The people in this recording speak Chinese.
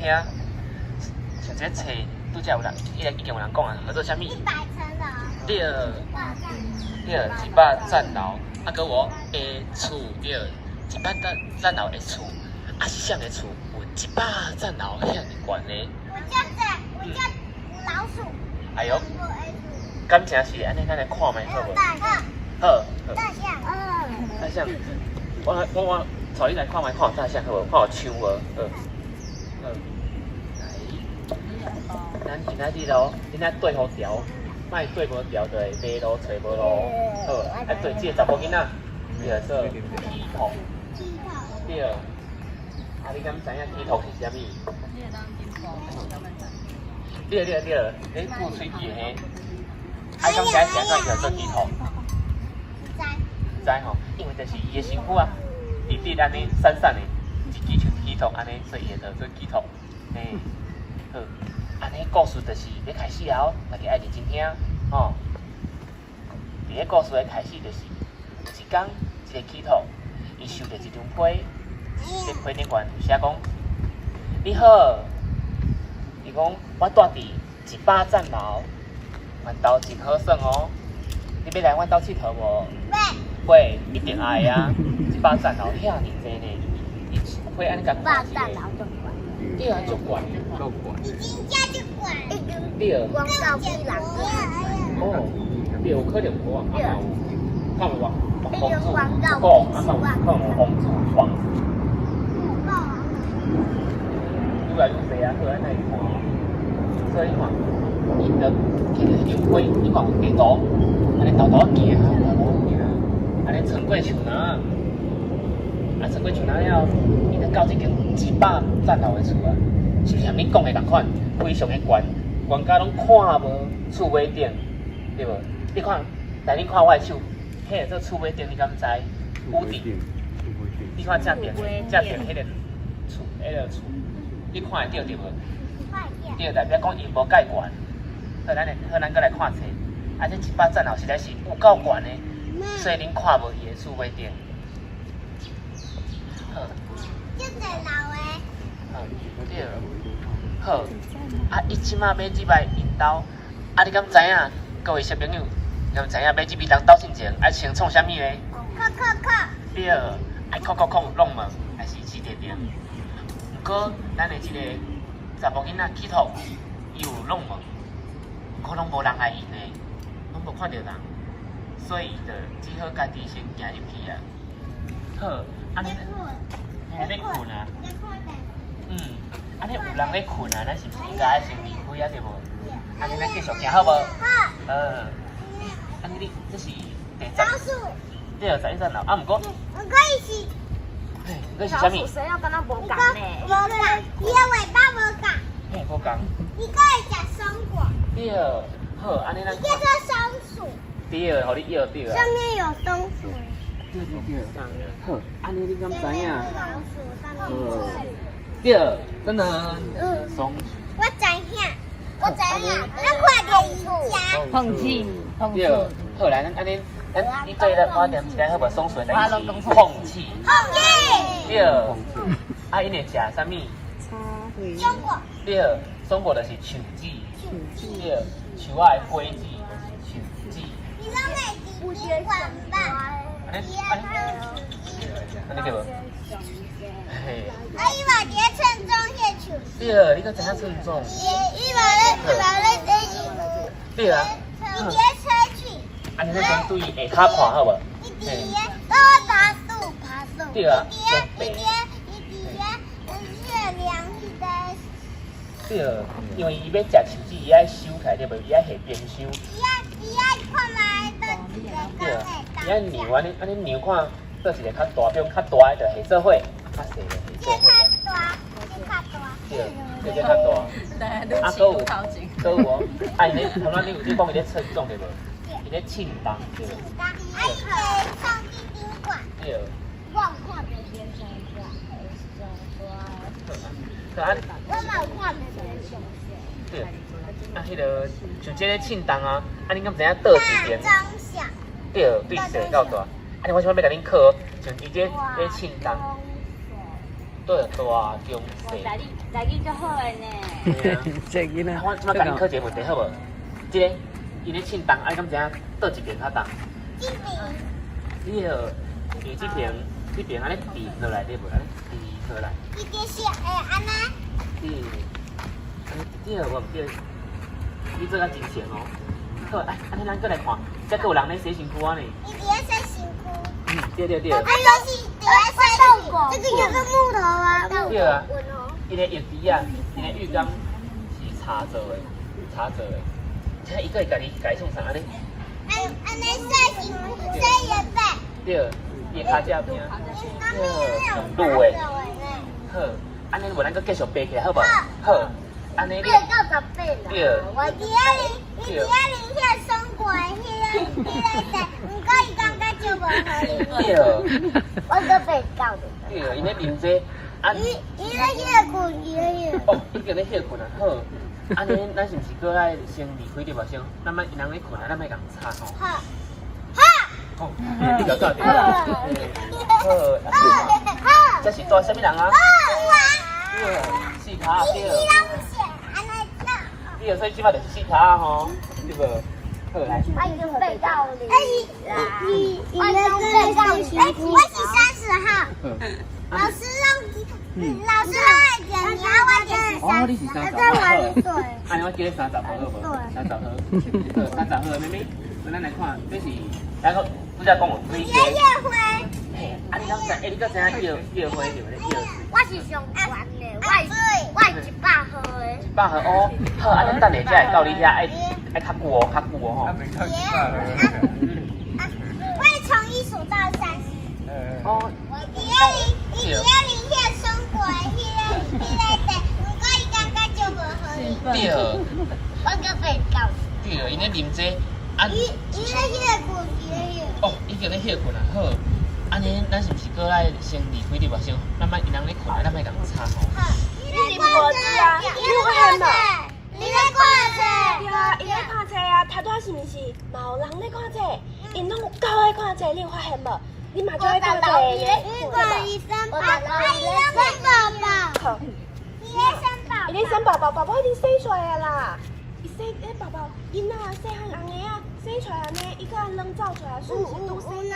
像这册拄则有人，已经有人讲啊，叫做啥物？100层楼。对，100层楼，啊，搁我的厝对，100层楼的厝，啊是啥个厝？有100层楼遐尼悬呢？我叫老鼠。哎呦，感情是安尼，咱来看觅好无？好。大象。大象。我带你来看觅，看有大象好无？看有枪无？好。咱今仔日咯，今仔对好调，莫对无调就会迷路找无路。好，啊对，这个查甫囡仔叫做鸡头。对。啊，你敢知影鸡头是啥物？对，你顾喙齿嘿。啊，讲起来是安怎叫做鸡头？唔知吼，因为就是伊的身躯啊，直直安尼闪闪的，一支像鸡头安尼，所以伊就做鸡头。嘿，好。安尼故事就是要开始了，大家爱认真听吼。伫个故事的开始就是，有一天一个乞讨，伊收到一张批，这批顶悬有写讲：你好，伊讲我住伫100层楼，阮兜真好耍哦。你要来阮兜佚佗无？喂，一定爱啊！100层楼遐尔济呢，伊会安尼甲看一个。对啊，足悬。够悬。真正足悬。对。广告比人哦，对，有可能有啊，看有啊，红烛，讲啊，看有红烛房。愈来愈济啊，好安尼看，所以看，伊就摕着张批，你看有地图，安尼豆豆行，安尼穿过树林，啊穿过树林了，伊就到这间100层楼的厝啊，是毋是像你讲的同款，非常的悬，悬甲拢看无厝尾顶，对无？你看，带你看我的手，迄个做厝尾顶，你敢知？屋顶。你看正顶，迄个厝，你看会到对无？对，代表讲伊无介悬。好，咱搁来看册。啊，这100层楼实在是有够悬的，所以恁看无伊的厝尾顶。好。这侪老的。对。好。啊，伊即马要入来因兜，啊，你敢知影？各位小朋友，敢知影要入伊人兜进前爱先创啥物嘞？对，爱叩弄门，还是起点点？不过，咱的这个查甫囡仔乞讨，伊有弄门，可能无人爱因的，拢无看到人，所以就只好家己先行入去啊。好，安尼，嘿，咧困啊。安尼有人咧困啊，咱是毋是应该先离开啊？对无？安尼咱继续行好无？好。安尼你这是第10。老鼠。对，11层楼。啊，毋过。可以是。嘿，是啥物？老鼠生要跟咱无共呢。无共，伊的尾巴无共。嘿，无共。伊可以食松果。对，好，安尼咱。叫做松鼠。对，互你摇对啊。上面有松鼠。对。好，安尼你敢知影？老鼠上面有。对，真的。松鼠。我知影。我知影，咱快点伊家。碰气。对，好来，咱安尼，你对咱我念一个好无？松鼠的名字。碰气。对。啊，因会食啥物？松果。对，松果就是树籽。对，树仔的果子就是树籽。你拢会直接管吧？安尼对无？嘿。啊，伊嘛伫咧村中迄树。对，你搁知影村中？伊嘛咧对啊。伊伫咧吹气。啊，你先注意下骹看好无？伊伫咧爬树。对啊。伊伫咧月亮迄个。对，因为伊要食树籽，伊爱收起来对无？伊爱下边收。伊爱看卖倒一个缸的。伊爱扭安尼扭看倒一个较大，比如较大的就下做伙，较细的下做伙。对，这较大。啊，搁有哦，啊，伊咧头仔你有讲伊咧称重对无？伊咧称重对。啊，伊会放伫顶管。对。我有看到边上挂，对啊。我嘛有看到边上。对。啊，迄个像这个称重啊，啊，你敢知影倒一边？大中小。对，对细到大。啊，我想要甲恁考，像伊这称重。对大中细。台语足好诶呢。对啊。这囡仔，我即摆甲你考一个问题好无？即个伊咧称重，啊，你敢知影倒一边较重？这边。你要用这边安尼递落来，对无？安尼递落来。伊就是会安那。对，我毋对，你做甲真像哦。好，安尼咱过来看，遮个有人咧洗身躯啊呢。伊伫咧洗身躯。嗯，对。就是伫咧洗，这个有个木头啊。对啊。伊个浴池啊，伊个浴缸是茶做的，像伊个会家己创啥呢？安尼洗身躯，洗伊背。对，伊个骹只边。对，卤的。好，安尼无咱搁继续爬起来好无？好，安尼你。爬到18了。对。我伫咧淋遐松果迄个地，毋过伊感觉就无好啉。对。我搁被告的。对，伊咧啉这，伊咧歇困，哦，已经咧歇困啊，好。安尼咱是毋是搁爱先离开对无先？咱莫人咧困啊，咱莫共吵吼。好。哦，你就搞定了。好。这是带什么人啊？对，四脚对。对，所以即摆就是四脚吼，对无？好来。我已经被告了。伊被告了。我是30号。老师来点，你要我点哦，你是30号。好。安尼我记得30号好无？30号。30号，妹妹，咱来看，这是然后拄则讲有水鸡。叶花。嘿，啊你敢知？你敢知影叶花对无咧？我是上悬的，我是100号的。100号哦，好，安尼等下才会到你遐，爱较久哦吼。我会从1数到30。哦。伊伫咧淋遐松果迄个地，毋过伊感觉就无好啉。对。我搁被告。对，因咧啉这，伊咧歇困，哦，已经咧歇困啊，好。安尼咱是毋是搁爱先离开对无先？咱莫因人咧困啊，咱莫共吵吼。好。你咧看册啊？你咧看册？你咧看册？对啊，伊咧看册啊，头拄是毋是嘛有人咧看册？因拢有够爱看册，你有发现无？你嘛就爱看册咧。医生宝宝，伊咧生宝宝，宝宝已经生出来啦。伊生诶宝宝，囡仔细汉红个啊，生出来安尼，伊个人造出来，是毋是拄生的？